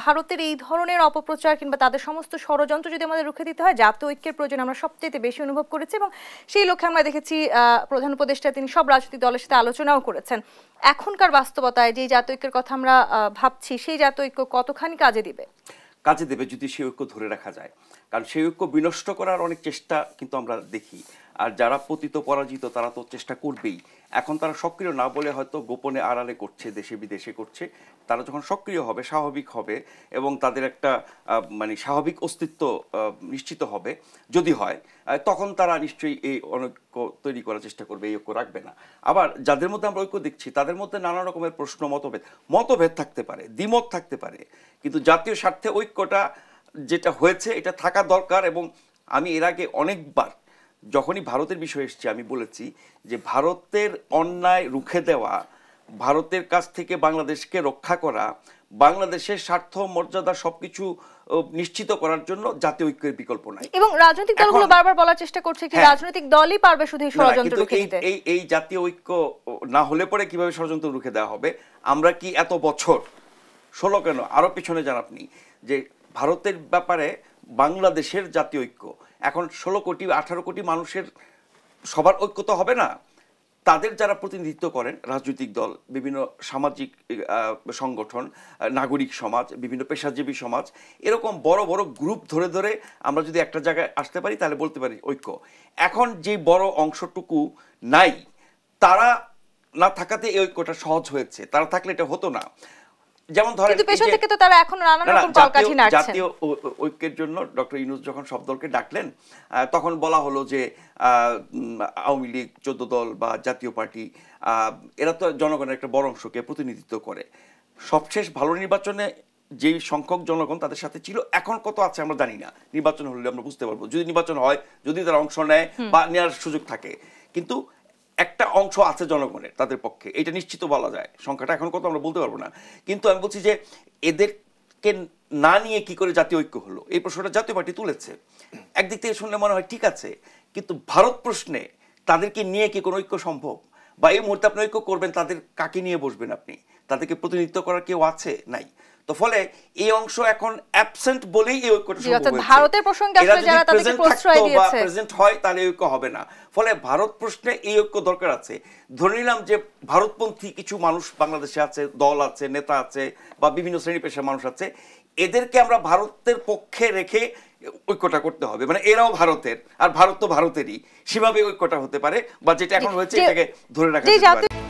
ভারতের এই ধরনের অপপ্রচার কিংবা তাদের সমস্ত ষড়যন্ত্র যদি আমাদের রুখে দিতে হয়, জাতীয় ঐক্যের প্রয়োজন আমরা সবচেয়ে বেশি অনুভব করেছি এবং সেই লক্ষ্যে আমরা দেখেছি প্রধান উপদেষ্টা তিনি সব রাজনৈতিক দলের সাথে আলোচনাও করেছেন। এখনকার বাস্তবতায় যে জাতীয় ঐক্যের কথা আমরা ভাবছি, সেই জাতীয় ঐক্য কতখানি কাজে দিবে? কাজে দেবে যদি সেই ঐক্য ধরে রাখা যায়, কারণ সেই ঐক্য বিনষ্ট করার অনেক চেষ্টা কিন্তু আমরা দেখি। আর যারা পতিত পরাজিত তারা তো চেষ্টা করবেই। এখন তারা সক্রিয় না বলে হয়তো গোপনে আড়ালে করছে, দেশে বিদেশে করছে। তারা যখন সক্রিয় হবে, স্বাভাবিক হবে এবং তাদের একটা মানে স্বাভাবিক অস্তিত্ব নিশ্চিত হবে যদি হয়, তখন তারা নিশ্চয়ই এই অনৈক্য তৈরি করার চেষ্টা করবে, এই ঐক্য রাখবে না। আবার যাদের মধ্যে আমরা ঐক্য দেখছি তাদের মধ্যে নানা রকমের প্রশ্ন, মতভেদ থাকতে পারে, দ্বিমত থাকতে পারে, কিন্তু জাতীয় স্বার্থে ঐক্যটা যেটা হয়েছে এটা থাকা দরকার। এবং আমি এর আগে অনেকবার যখনই ভারতের বিষয় এসেছে আমি বলেছি যে ভারতের অন্যায় রুখে দেওয়া, ভারতের কাছ থেকে বাংলাদেশকে রক্ষা করা, বাংলাদেশের স্বার্থ মর্যাদা সবকিছু নিশ্চিত করার জন্য জাতীয় ঐক্যের বিকল্প নাই। এবং রাজনৈতিক দলগুলো বারবার বলার চেষ্টা করছে কি রাজনৈতিক দলই পারবে শুধু এই ষড়যন্ত্র রুখে দিতে। এই জাতীয় ঐক্য না হলে পরে কিভাবে ষড়যন্ত্র রুখে দেওয়া হবে? আমরা কি এত বছর 16 কেন আরো পিছনে যান আপনি, যে ভারতের ব্যাপারে বাংলাদেশের জাতীয় ঐক্য এখন 16 কোটি 18 কোটি মানুষের সবার ঐক্য তো হবে না। তাদের যারা প্রতিনিধিত্ব করেন রাজনৈতিক দল, বিভিন্ন সামাজিক সংগঠন, নাগরিক সমাজ, বিভিন্ন পেশাজীবী সমাজ, এরকম বড় বড় গ্রুপ ধরে ধরে আমরা যদি একটা জায়গায় আসতে পারি তাহলে বলতে পারি ঐক্য। এখন যে বড় অংশটুকু নাই, তারা না থাকাতে এই ঐক্যটা সহজ হয়েছে, তারা থাকলে এটা হতো না। যেমন ধরেন জাতীয় ঐক্যের জন্য ডক্টর ইউনূস যখন সব দলকে ডাকলেন তখন বলা হলো যে আওয়ামী লীগ 14 দল বা জাতীয় পার্টি এরা তো জনগণের একটা বড় অংশকে প্রতিনিধিত্ব করে। সবশেষ ভালো নির্বাচনে যেই সংখ্যক জনগণ তাদের সাথে ছিল, এখন কত আছে আমরা জানি না। নির্বাচন হলে আমরা বুঝতে পারবো, যদি নির্বাচন হয়, যদি তারা অংশ নেয় বা নেওয়ার সুযোগ থাকে। কিন্তু একটা অংশ আছে জনগণের তাদের পক্ষে, এটা নিশ্চিত বলা যায়। সংখ্যাটা এখন কত আমরা বলতে পারবো না, কিন্তু আমি বলছি যে এদেরকে না নিয়ে কি করে জাতীয় ঐক্য হলো, এই প্রশ্নটা জাতীয় পার্টি তুলেছে। একদিক থেকে শুনলে মনে হয় ঠিক আছে, কিন্তু ভারত প্রশ্নে তাদেরকে নিয়ে কি কোনো ঐক্য সম্ভব? বা এই মুহূর্তে আপনি ঐক্য করবেন, তাদের কাকে নিয়ে বসবেন আপনি? তাদেরকে প্রতিনিধিত্ব করার কেউ আছে? নাই। তো ফলে এই অংশ এখন অ্যাবসেন্ট বলেই এই ঐক্যটা সম্ভব হয়েছে। ভারতের প্রসঙ্গে আসলে যারা তাদেরকে প্রশ্রয় দিয়েছে, প্রেজেন্ট হয় তাহলে ঐক্য হবে না। ফলে ভারত প্রশ্নে এই ঐক্য দরকার আছে। ধরে নিলাম যে ভারতপন্থী কিছু মানুষ বাংলাদেশে আছে, দল আছে, নেতা আছে বা বিভিন্ন শ্রেণী পেশার মানুষ আছে, এদেরকে আমরা ভারতের পক্ষে রেখে ঐক্যটা করতে হবে। মানে এরাও ভারতের আর ভারত তো ভারতেরই, সেভাবে ঐক্যটা হতে পারে বা যেটা এখন হয়েছে এটাকে ধরে রাখা যেতে পারে।